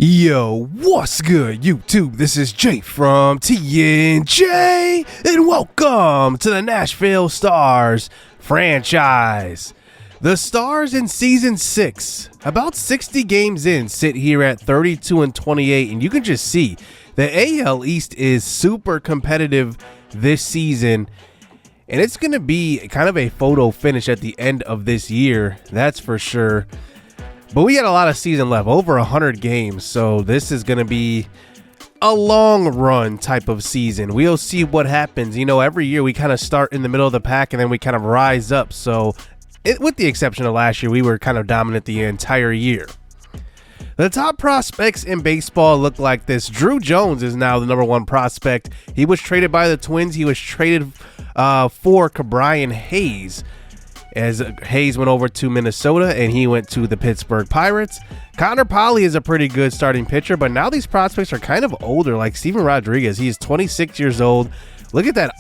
Yo, what's good, YouTube? This is Jay from TNJ, and welcome to the Nashville Stars Franchise. The Stars in Season 6, about 60 games in, sit here at 32-28, and you can just see the AL East is super competitive this season, and it's going to be kind of a photo finish at the end of this year, that's for sure. But we got a lot of season left, over 100 games, so this is going to be a long run type of season. We'll see what happens. You know, every year we kind of start in the middle of the pack and then we kind of rise up. So with the exception of last year, we were kind of dominant the entire year. The top prospects in baseball look like this. Drew Jones is now the #1 prospect. He was traded by the Twins. He was traded for Brian Hayes, as Hayes went over to Minnesota and he went to the Pittsburgh Pirates. Connor Polly is a pretty good starting pitcher, but now these prospects are kind of older, like Steven Rodriguez. He is 26 years old. Look at that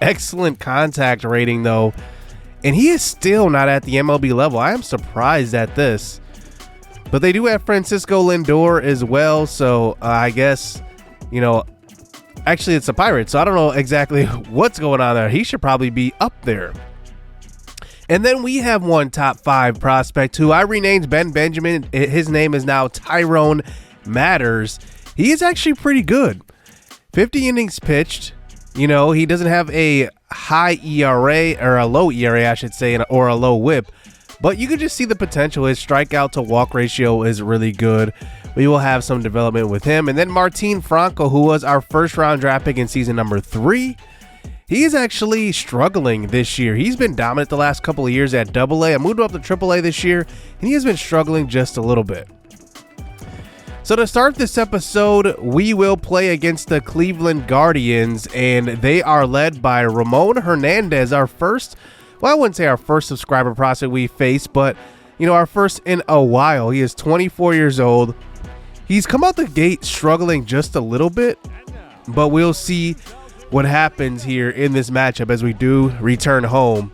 excellent contact rating, though, and he is still not at the MLB level. I am surprised at this. But they do have Francisco Lindor as well, so I guess, you know, actually it's a Pirate, so I don't know exactly what's going on there. He should probably be up there. And then we have one top 5 prospect who I renamed Ben Benjamin. His name is now Tyrone Matters. He is actually pretty good. 50 innings pitched. You know, he doesn't have a high ERA, or a low ERA, I should say, or a low whip. But you can just see the potential. His strikeout to walk ratio is really good. We will have some development with him. And then Martin Franco, who was our first round draft pick in season number 3. He is actually struggling this year. He's been dominant the last couple of years at AA. I moved him up to AAA this year, and he has been struggling just a little bit. So to start this episode, we will play against the Cleveland Guardians, and they are led by Ramon Hernandez, our first, well, I wouldn't say our first subscriber prospect we faced, but, you know, our first in a while. He is 24 years old. He's come out the gate struggling just a little bit, but we'll see what happens here in this matchup as we do return home.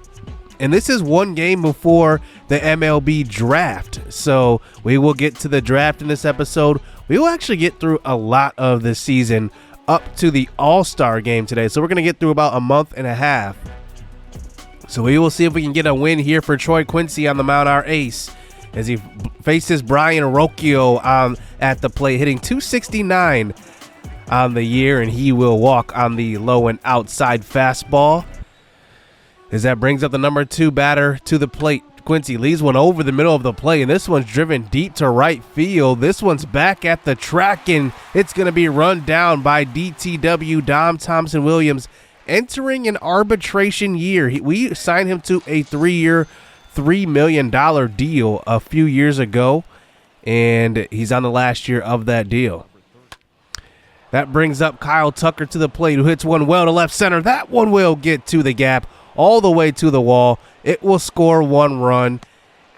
And this is one game before the MLB draft, so we will get to the draft in this episode. We will actually get through a lot of this season up to the All-Star game today, so we're going to get through about a month and a half. So we will see if we can get a win here for Troy Quincy on the mound, our ace, as he faces Brian Rocchio at the plate, hitting .269 on the year, and he will walk on the low and outside fastball. As that brings up the #2 batter to the plate. Quincy leaves one over the middle of the plate, and this one's driven deep to right field. This one's back at the track, and it's going to be run down by DTW Dom Thompson Williams, entering an arbitration year. We signed him to a 3-year, $3 million deal a few years ago, and he's on the last year of that deal. That brings up Kyle Tucker to the plate, who hits one well to left center. That one will get to the gap all the way to the wall. It will score 1 run,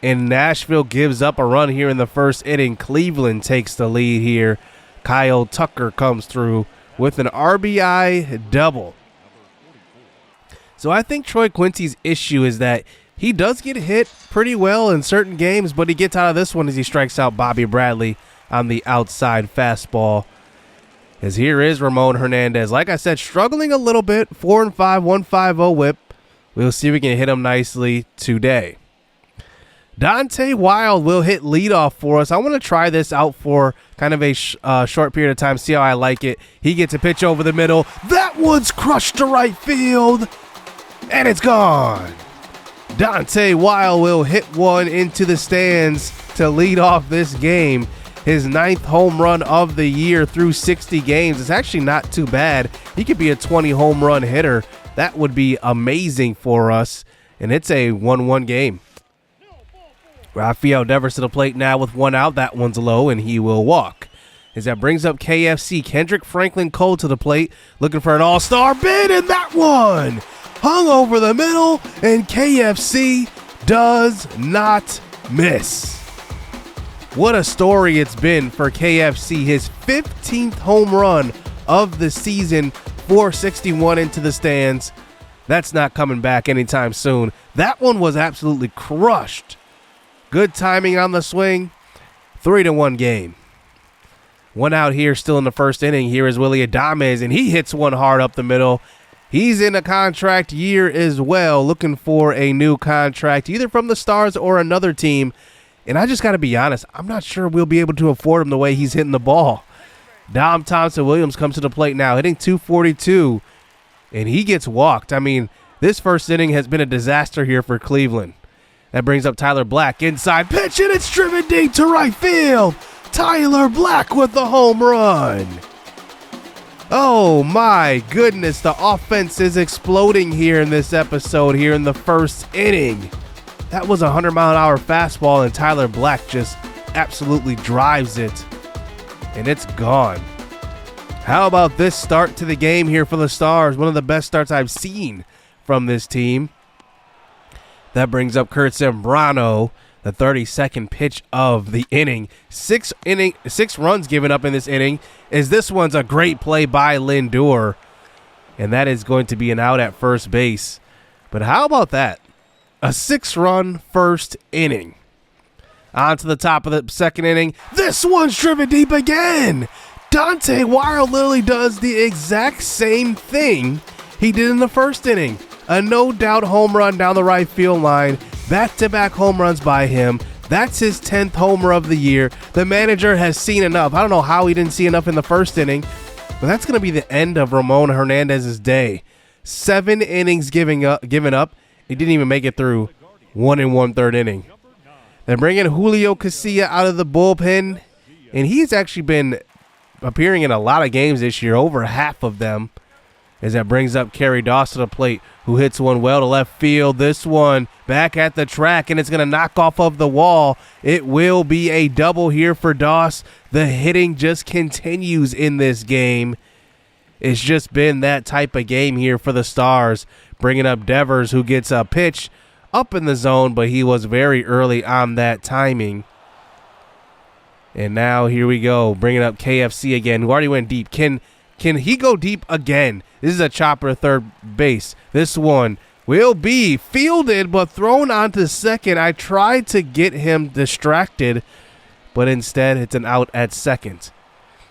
and Nashville gives up a run here in the first inning. Cleveland takes the lead here. Kyle Tucker comes through with an RBI double. So I think Troy Quincy's issue is that he does get hit pretty well in certain games, but he gets out of this one as he strikes out Bobby Bradley on the outside fastball. As here is Ramon Hernandez. Like I said, struggling a little bit. 4-5, 1.50 whip. We'll see if we can hit him nicely today. Dante Wild will hit leadoff for us. I want to try this out for kind of a short period of time, see how I like it. He gets a pitch over the middle. That one's crushed to right field, and it's gone. Dante Wild will hit one into the stands to lead off this game. His 9th home run of the year through 60 games. It's actually not too bad. He could be a 20 home run hitter. That would be amazing for us. And it's a 1-1 game. Rafael Devers to the plate now with 1 out. That one's low, and he will walk. As that brings up KFC, Kendrick Franklin Cole to the plate, looking for an all-star bid, and that one hung over the middle, and KFC does not miss. What a story it's been for KFC. His 15th home run of the season, 461 into the stands. That's not coming back anytime soon. That one was absolutely crushed. Good timing on the swing. 3-1 game. One out here still in the first inning. Here is Willie Adames, and he hits one hard up the middle. He's in a contract year as well, looking for a new contract, either from the Stars or another team. And I just got to be honest, I'm not sure we'll be able to afford him the way he's hitting the ball. Dom Thompson-Williams comes to the plate now, hitting .242, and he gets walked. I mean, this first inning has been a disaster here for Cleveland. That brings up Tyler Black. Inside pitch, and it's driven deep to right field. Tyler Black with the home run. Oh, my goodness. The offense is exploding here in this episode here in the first inning. That was a 100-mile-an-hour fastball, and Tyler Black just absolutely drives it, and it's gone. How about this start to the game here for the Stars? One of the best starts I've seen from this team. That brings up Kurt Zambrano, the 32nd pitch of the inning. Six runs given up in this inning, as this one's a great play by Lindor, and that is going to be an out at first base. But how about that? A 6-run first inning. On to the top of the second inning. This one's driven deep again. Dante Wild literally does the exact same thing he did in the first inning. A no-doubt home run down the right field line. Back-to-back home runs by him. That's his 10th homer of the year. The manager has seen enough. I don't know how he didn't see enough in the first inning, but that's going to be the end of Ramon Hernandez's day. 7 innings given up. He didn't even make it through 1 1/3 inning. They're bringing Julio Casilla out of the bullpen, and he's actually been appearing in a lot of games this year, over half of them, as that brings up Kerry Doss to the plate, who hits one well to left field. This one back at the track, and it's going to knock off of the wall. It will be a double here for Doss. The hitting just continues in this game. It's just been that type of game here for the Stars, bringing up Devers, who gets a pitch up in the zone, but he was very early on that timing. And now here we go, bringing up KFC again, who already went deep. Can he go deep again? This is a chopper third base. This one will be fielded but thrown onto second. I tried to get him distracted, but instead it's an out at second.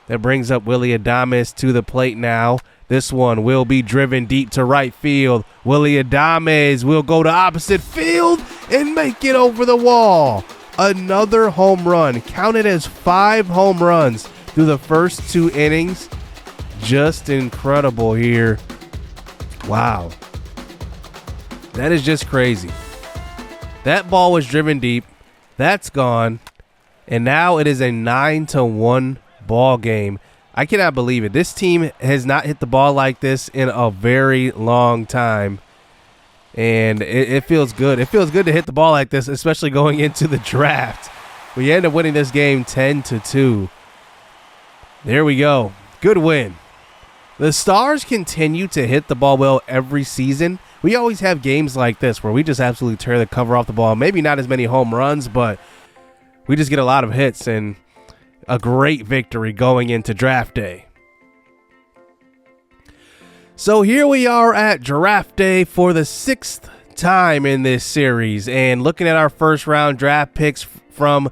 That brings up Willie Adames to the plate now. This one will be driven deep to right field. Willie Adames will go to opposite field and make it over the wall. Another home run. Counted as 5 home runs through the first 2 innings. Just incredible here. Wow. That is just crazy. That ball was driven deep. That's gone. And now it is a 9-1 ball game. I cannot believe it. This team has not hit the ball like this in a very long time. And it feels good. It feels good to hit the ball like this, especially going into the draft. We end up winning this game 10-2. There we go. Good win. The Stars continue to hit the ball well every season. We always have games like this where we just absolutely tear the cover off the ball. Maybe not as many home runs, but we just get a lot of hits and a great victory going into draft day. So here we are at draft day for the 6th time in this series, and looking at our first round draft picks from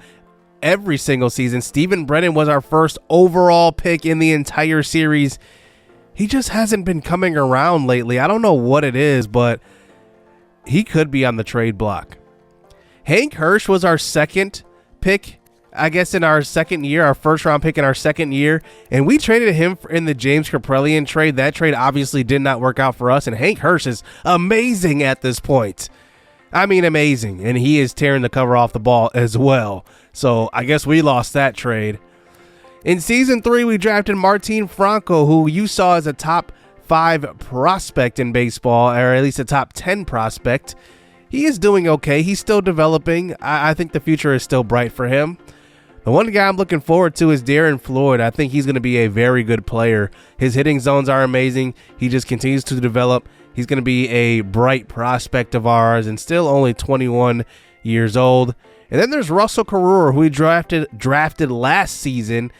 every single season, Steven Brennan was our first overall pick in the entire series. He just hasn't been coming around lately. I don't know what it is, but he could be on the trade block. Hank Hirsch was our second pick, I guess, in our second year, our first round pick in our second year, and we traded him in the James Kaprelian trade. That trade obviously did not work out for us, and Hank Hirsch is amazing at this point. I mean, amazing, and he is tearing the cover off the ball as well. So I guess we lost that trade. In season 3, we drafted Martin Franco, who you saw as a top 5 prospect in baseball, or at least a top 10 prospect. He is doing okay. He's still developing. I think the future is still bright for him. The one guy I'm looking forward to is Darren Floyd. I think he's going to be a very good player. His hitting zones are amazing. He just continues to develop. He's going to be a bright prospect of ours and still only 21 years old. And then there's Russell Carrera, who we drafted last season.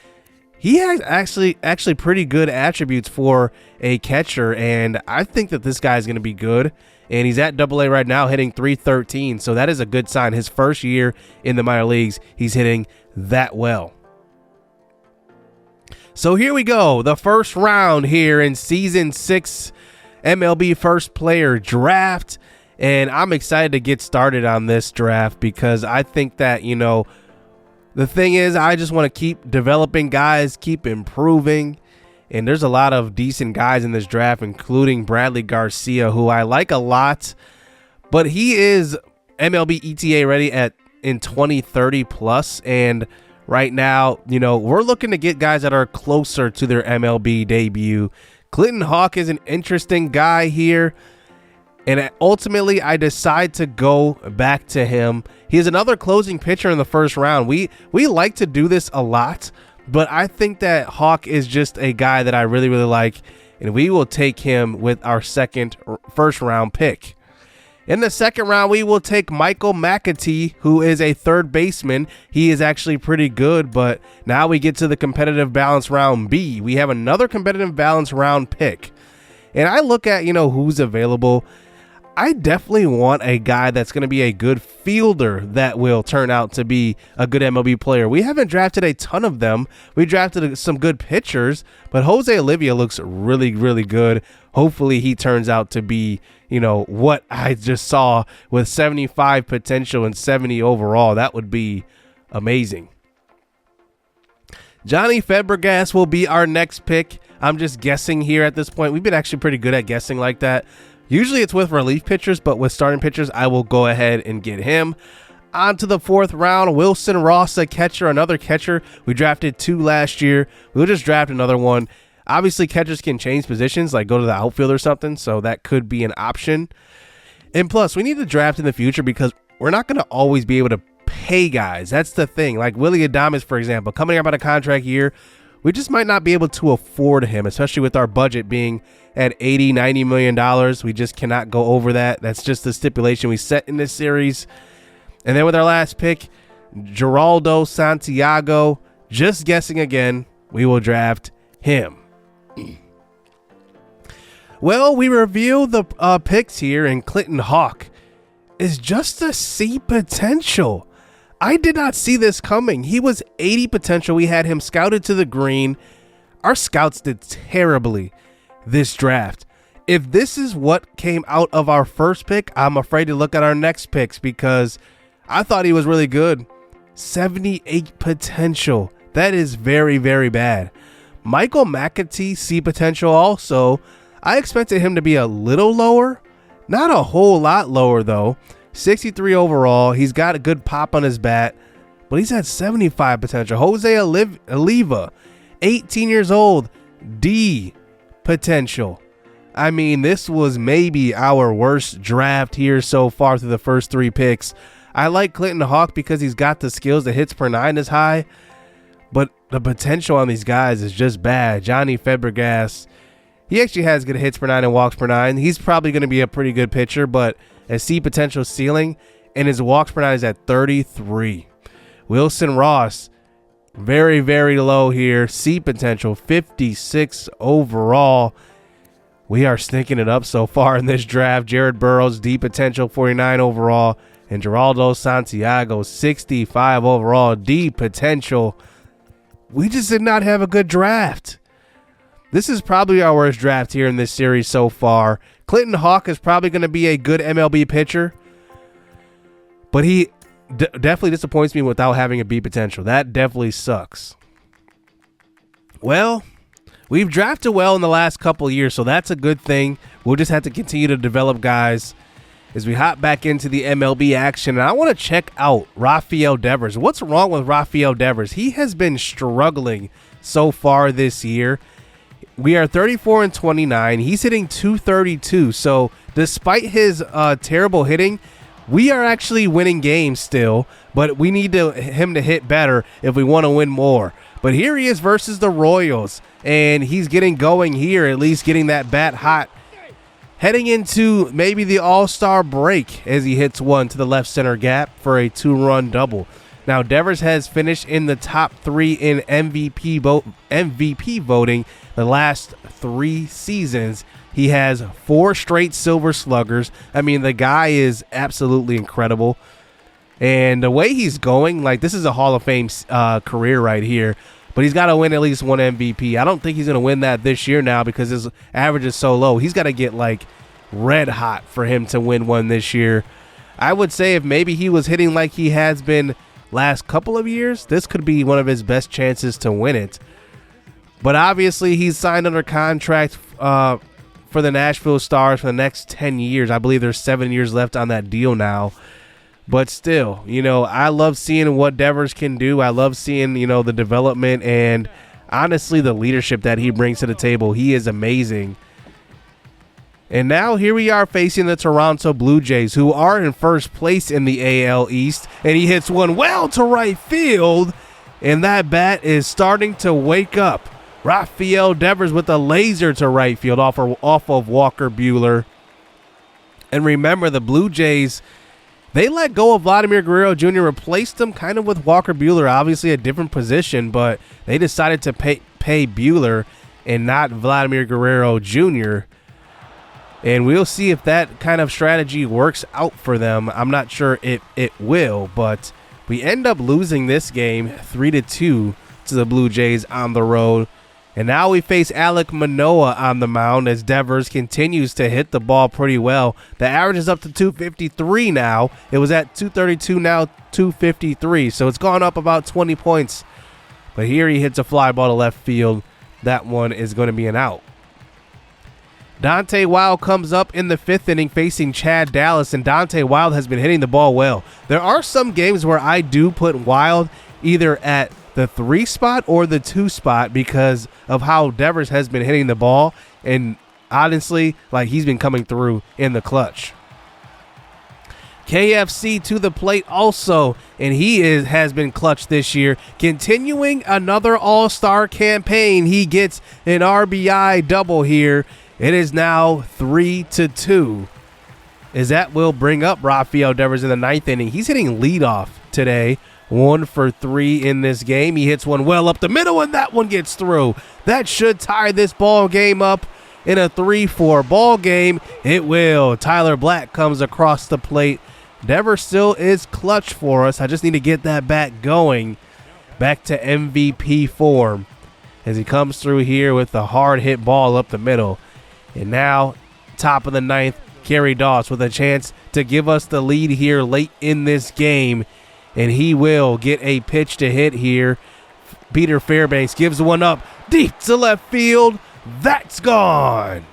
He has actually pretty good attributes for a catcher, and I think that this guy is going to be good. And he's at AA right now, hitting .313, so that is a good sign. His first year in the minor leagues, he's hitting that well. So here we go, the first round here in Season 6 MLB First Player Draft. And I'm excited to get started on this draft because I think that, the thing is, I just want to keep developing guys, keep improving. And there's a lot of decent guys in this draft, including Bradley Garcia, who I like a lot. But he is MLB ETA ready in 2030 plus. And right now, we're looking to get guys that are closer to their MLB debut. Clinton Hawk is an interesting guy here. And ultimately, I decide to go back to him. He is another closing pitcher in the first round. We like to do this a lot, but I think that Hawk is just a guy that I really, really like. And we will take him with our first round pick. In the second round, we will take Michael McAtee, who is a third baseman. He is actually pretty good, but now we get to the competitive balance round B. We have another competitive balance round pick. And I look at, who's available. I definitely want a guy that's going to be a good fielder that will turn out to be a good MLB player. We haven't drafted a ton of them. We drafted some good pitchers, but Jose Olivia looks really, really good. Hopefully he turns out to be, what I just saw with 75 potential and 70 overall. That would be amazing. Johnny Fabregas will be our next pick. I'm just guessing here at this point. We've been actually pretty good at guessing like that. Usually it's with relief pitchers, but with starting pitchers, I will go ahead and get him. On to the fourth round, Wilson Ross, a catcher, another catcher. We drafted 2 last year. We'll just draft another one. Obviously, catchers can change positions, like go to the outfield or something, so that could be an option. And plus, we need to draft in the future because we're not going to always be able to pay guys. That's the thing. Like Willie Adames, for example, coming up on a contract year, we just might not be able to afford him, especially with our budget being at $80-90 million. We just cannot go over that. That's just the stipulation we set in this series. And then with our last pick, Geraldo Santiago, just guessing again, we will draft him. Well, we reveal the picks here, and Clinton Hawk is just a C potential. I did not see this coming. He was 80 potential. We had him scouted to the green. Our scouts did terribly this draft. If this is what came out of our first pick, I'm afraid to look at our next picks because I thought he was really good. 78 potential. That is very, very bad. Michael McAtee, C potential also. I expected him to be a little lower. Not a whole lot lower, though. 63 overall. He's got a good pop on his bat, but he's at 75 potential. Jose Oliva, 18 years old, D potential. I mean, this was maybe our worst draft here so far through the first 3 picks. I like Clinton Hawk because he's got the skills. The hits per 9 is high, but the potential on these guys is just bad. Johnny Fabregas, he actually has good hits per 9 and walks per 9. He's probably going to be a pretty good pitcher, but a C potential ceiling, and his walks per 9 is at 33. Wilson Ross, very, very low here. C potential, 56 overall. We are stinking it up so far in this draft. Jared Burrows, D potential, 49 overall. And Geraldo Santiago, 65 overall, D potential. We just did not have a good draft. This is probably our worst draft here in this series so far. Clinton Hawk is probably going to be a good MLB pitcher, but he definitely disappoints me without having a B potential. That definitely sucks. Well, we've drafted well in the last couple of years, so that's a good thing. We'll just have to continue to develop guys as we hop back into the MLB action. And I want to check out Rafael Devers. What's wrong with Rafael Devers? He has been struggling so far this year. We are 34-29. He's hitting .232. So despite his terrible hitting, we are actually winning games still, but we need him to hit better if we want to win more. But here he is versus the Royals, and he's getting going here, at least getting that bat hot. Heading into maybe the All-Star break as he hits one to the left center gap for a 2-run double. Now, Devers has finished in the top 3 in MVP voting the last 3 seasons. He has 4 straight Silver Sluggers. I mean, the guy is absolutely incredible. And the way he's going, like, this is a Hall of Fame career right here. but he's got to win at least one MVP. I don't think he's going to win that this year now because his average is so low. He's got to get like red hot for him to win one this year. I would say if maybe he was hitting like he has been last couple of years, this could be one of his best chances to win it. But obviously he's signed under contract for the Nashville Stars for the next 10 years. I believe there's 7 years left on that deal now. But still, I love seeing what Devers can do. I love seeing, the development and honestly the leadership that he brings to the table. He is amazing. And now here we are facing the Toronto Blue Jays, who are in first place in the AL East. And he hits one well to right field. And that bat is starting to wake up. Rafael Devers with a laser to right field off of Walker Buehler. And remember, the Blue Jays, they let go of Vladimir Guerrero Jr., replaced him kind of with Walker Buehler, obviously a different position, but they decided to pay Buehler and not Vladimir Guerrero Jr., and we'll see if that kind of strategy works out for them. I'm not sure it will, but we end up losing this game 3-2 to the Blue Jays on the road. And now we face Alek Manoah on the mound as Devers continues to hit the ball pretty well. The average is up to 253 now. It was at 232, now 253. So it's gone up about 20 points. But here he hits a fly ball to left field. That one is going to be an out. Dante Wild comes up in the 5th inning facing Chad Dallas, and Dante Wild has been hitting the ball well. There are some games where I do put Wild either at the 3 spot or the 2 spot because of how Devers has been hitting the ball, and honestly, like, he's been coming through in the clutch. KFC to the plate also, and he has been clutch this year. Continuing another all-star campaign, he gets an RBI double here. It is now 3-2. As that will bring up Rafael Devers in the 9th inning. He's hitting leadoff today. 1 for 3 in this game. He hits one well up the middle, and that one gets through. That should tie this ball game up in a 3-4 ball game. It will. Tyler Black comes across the plate. Devers still is clutch for us. I just need to get that bat going. Back to MVP form as he comes through here with a hard hit ball up the middle. And now, top of the 9th, Kerry Doss with a chance to give us the lead here late in this game. And he will get a pitch to hit here. Peter Fairbanks gives one up deep to left field. That's gone.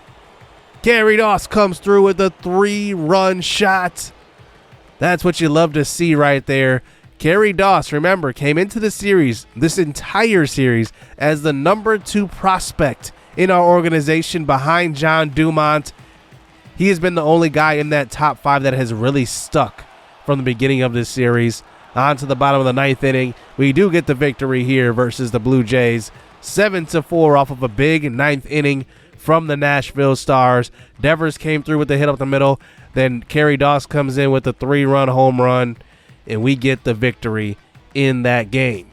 Kerry Doss comes through with a 3-run shot. That's what you love to see right there. Kerry Doss, remember, came into the series, this entire series, as the number 2 prospect in our organization behind John Dumont. He has been the only guy in that top 5 that has really stuck from the beginning of this series. On to the bottom of the 9th inning. We do get the victory here versus the Blue Jays. 7-4 off of a big 9th inning from the Nashville Stars. Devers came through with the hit up the middle. Then Kerry Doss comes in with a 3-run home run. And we get the victory in that game.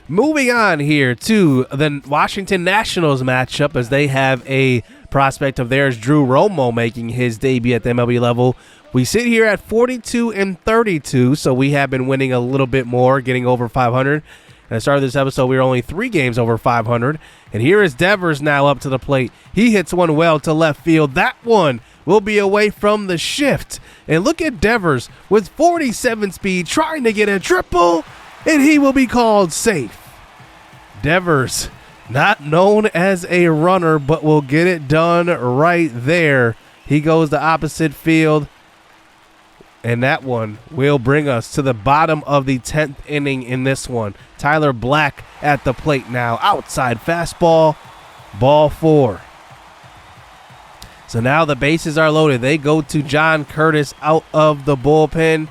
Moving on here to the Washington Nationals matchup as they have a prospect of theirs, Drew Romo, making his debut at the MLB level. We sit here at 42-32, so we have been winning a little bit more, getting over 500. At the start of this episode, we were only 3 games over 500. And here is Devers now up to the plate. He hits one well to left field. That one will be away from the shift. And look at Devers with 47 speed trying to get a triple, and he will be called safe. Devers, not known as a runner, but will get it done right there. He goes the opposite field. And that one will bring us to the bottom of the 10th inning in this one. Tyler Black at the plate now. Outside fastball. Ball 4. So now the bases are loaded. They go to John Curtis out of the bullpen.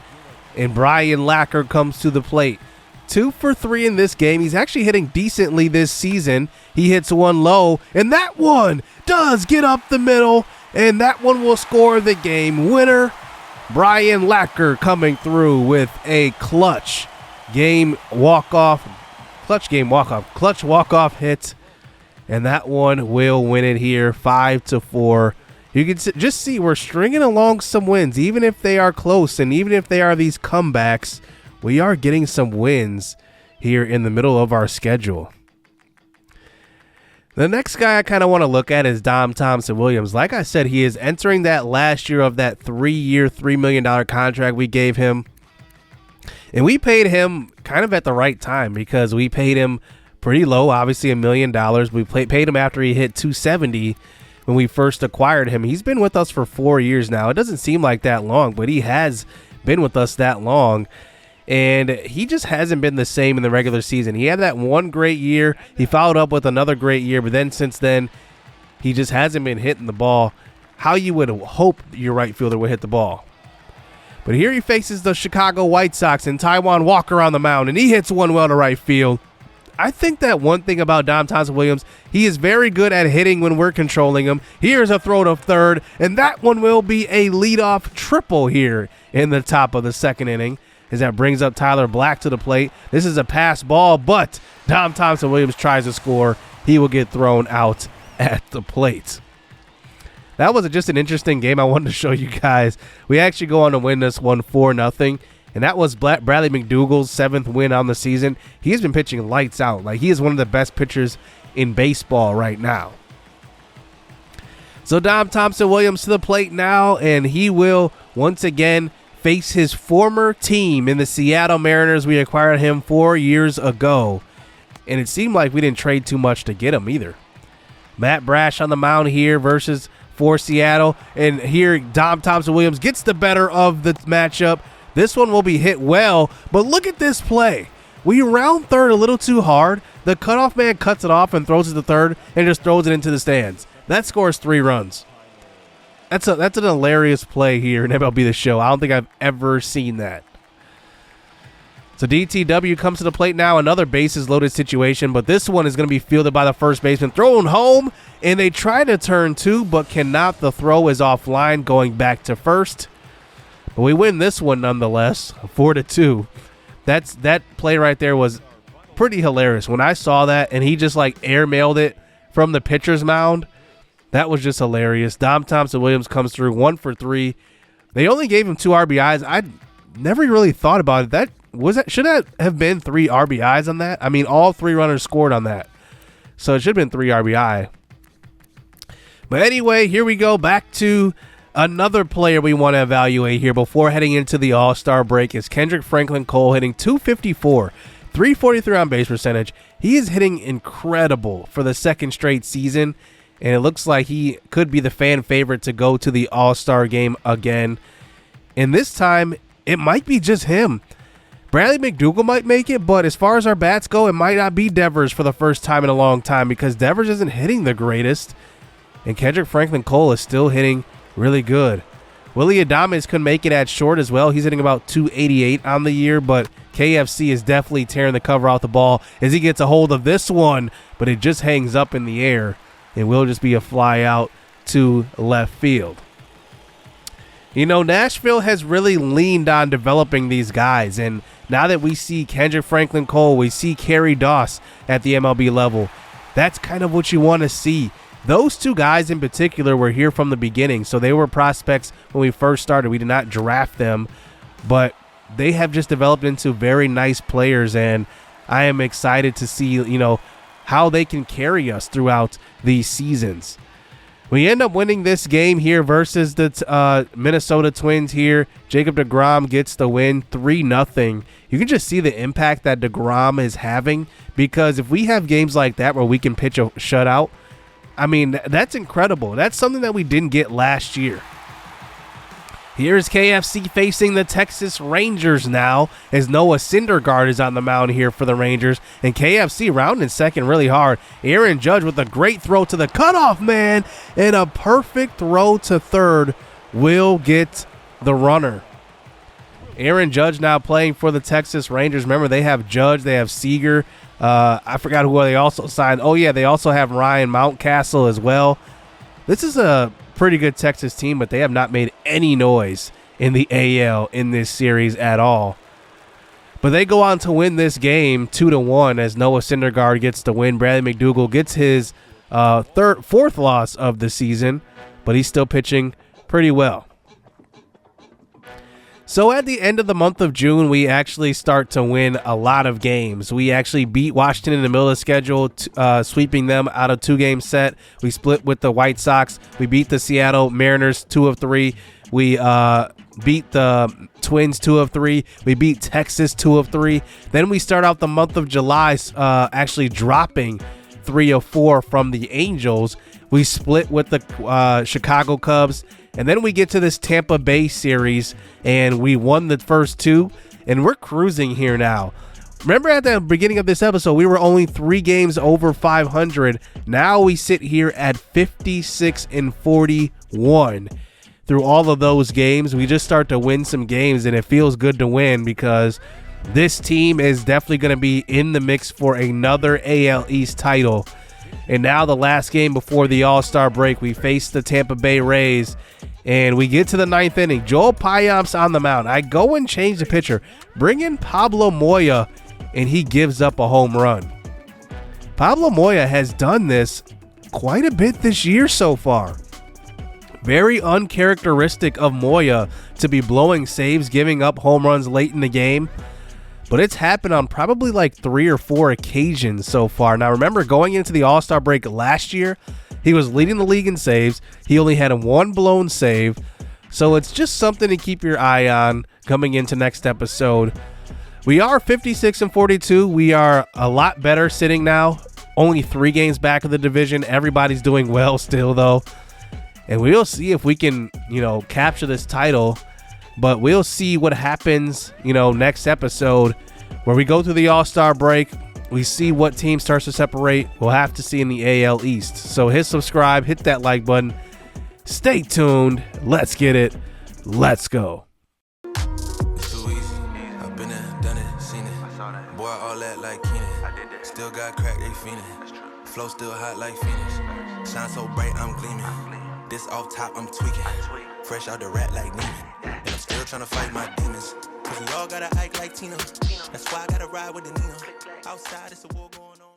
And Brian Lacker comes to the plate. 2 for 3 in this game. He's actually hitting decently this season. He hits one low. And that one does get up the middle. And that one will score the game winner. Brian Lacker coming through with a clutch walk-off hit, and that one will win it here 5-4. You can just see we're stringing along some wins, even if they are close, and even if they are these comebacks, we are getting some wins here in the middle of our schedule. The next guy I kind of want to look at is Dom Thompson-Williams. Like I said, he is entering that last year of that 3-year, $3 million contract we gave him. And we paid him kind of at the right time because we paid him pretty low, obviously $1 million. We paid him after he hit 270 when we first acquired him. He's been with us for 4 years now. It doesn't seem like that long, but he has been with us that long. And he just hasn't been the same in the regular season. He had that one great year. He followed up with another great year, but then since then, he just hasn't been hitting the ball how you would hope your right fielder would hit the ball. But here he faces the Chicago White Sox and Taijuan Walker on the mound, and he hits one well to right field. I think that one thing about Dom Thompson-Williams, he is very good at hitting when we're controlling him. Here's a throw to third, and that one will be a leadoff triple here in the top of the second inning, as that brings up Tyler Black to the plate. This is a pass ball, but Dom Thompson-Williams tries to score. He will get thrown out at the plate. That was just an interesting game I wanted to show you guys. We actually go on to win this one 4-0, and that was Bradley McDougall's 7th win on the season. He has been pitching lights out. Like, he is one of the best pitchers in baseball right now. So Dom Thompson-Williams to the plate now, and he will once again face his former team in the Seattle Mariners. We acquired him 4 years ago, and it seemed like we didn't trade too much to get him either. Matt Brash on the mound here versus for Seattle, and here Dom Thompson-Williams gets the better of the matchup. This one will be hit well, but look at this play. We round third a little too hard. The cutoff man cuts it off and throws it to third and just throws it into the stands. That scores 3 runs. That's an hilarious play here in MLB The Show. I don't think I've ever seen that. So DTW comes to the plate now. Another bases loaded situation, but this one is going to be fielded by the first baseman. Thrown home, and they try to turn 2, but cannot. The throw is offline, going back to first. But we win this one nonetheless, 4-2. That play right there was pretty hilarious. When I saw that, and he just like airmailed it from the pitcher's mound, that was just hilarious. Dom Thompson-Williams comes through 1 for 3. They only gave him 2 RBIs. I never really thought about it. Should that have been 3 RBIs on that? I mean, all 3 runners scored on that. So it should have been 3 RBI. But anyway, here we go back to another player we want to evaluate here before heading into the All-Star break is Kendrick Franklin Cole, hitting .254, 343 on base percentage. He is hitting incredible for the second straight season, and it looks like he could be the fan favorite to go to the All-Star game again. And this time, it might be just him. Bradley McDougall might make it, but as far as our bats go, it might not be Devers for the first time in a long time because Devers isn't hitting the greatest, and Kendrick Franklin Cole is still hitting really good. Willie Adames could make it at short as well. He's hitting about .288 on the year, but KFC is definitely tearing the cover off the ball as he gets a hold of this one, but it just hangs up in the air and will just be a fly out to left field. You know, Nashville has really leaned on developing these guys, and now that we see Kendrick Franklin Cole, we see Kerry Doss at the MLB level, that's kind of what you want to see. Those 2 guys in particular were here from the beginning, so they were prospects when we first started. We did not draft them, but they have just developed into very nice players, and I am excited to see, you know, how they can carry us throughout these seasons. We end up winning this game here versus the Minnesota Twins here. Jacob deGrom gets the win, 3-0. You can just see the impact that deGrom is having, because if we have games like that where we can pitch a shutout, I mean, that's incredible. That's something that we didn't get last year. Here's KFC facing the Texas Rangers now as Noah Syndergaard is on the mound here for the Rangers. And KFC rounding second really hard. Aaron Judge with a great throw to the cutoff man, and a perfect throw to third will get the runner. Aaron Judge now playing for the Texas Rangers. Remember, they have Judge, they have Seager. I forgot who they also signed. Oh, yeah, they also have Ryan Mountcastle as well. This is a pretty good Texas team, but they have not made any noise in the AL in this series at all. But they go on to win this game 2-1 as Noah Syndergaard gets the win. Bradley McDougall gets his fourth loss of the season, but he's still pitching pretty well. So at the end of the month of June, we actually start to win a lot of games. We actually beat Washington in the middle of the schedule, sweeping them out of 2-game set. We split with the White Sox. We beat the Seattle Mariners 2 of 3. We beat the Twins 2 of 3. We beat Texas 2 of 3. Then we start out the month of July actually dropping 3 of 4 from the Angels. We split with the Chicago Cubs. And then we get to this Tampa Bay series, and we won the first 2, and we're cruising here now. Remember at the beginning of this episode, we were only 3 games over 500. Now we sit here at 56-41. Through all of those games, we just start to win some games, and it feels good to win because this team is definitely going to be in the mix for another AL East title. And now the last game before the All-Star break, we face the Tampa Bay Rays, and we get to the 9th inning. Joel Payamps on the mound. I go and change the pitcher. Bring in Pablo Moya, and he gives up a home run. Pablo Moya has done this quite a bit this year so far. Very uncharacteristic of Moya to be blowing saves, giving up home runs late in the game. But it's happened on probably like 3 or 4 occasions so far. Now, remember, going into the All-Star break last year, he was leading the league in saves. He only had 1 blown save. So it's just something to keep your eye on coming into next episode. We are 56-42. We are a lot better sitting now. Only 3 games back of the division. Everybody's doing well still, though. And we'll see if we can, capture this title. But we'll see what happens, next episode where we go through the All-Star break. We see what team starts to separate. We'll have to see in the AL East. So hit subscribe, hit that like button. Stay tuned. Let's get it. Let's go. It's too easy. I've been there, done it, seen it. Boy, all that like Keenan. Still got crack, they fiending. Flow still hot like Phoenix. Shine so bright, I'm gleaming. This off top, I'm tweaking. Fresh out the rat like Neiman. And I'm still trying to fight my demons. Cause we all gotta act like Tina. That's why I gotta ride with the Nina. Outside, it's a war going on.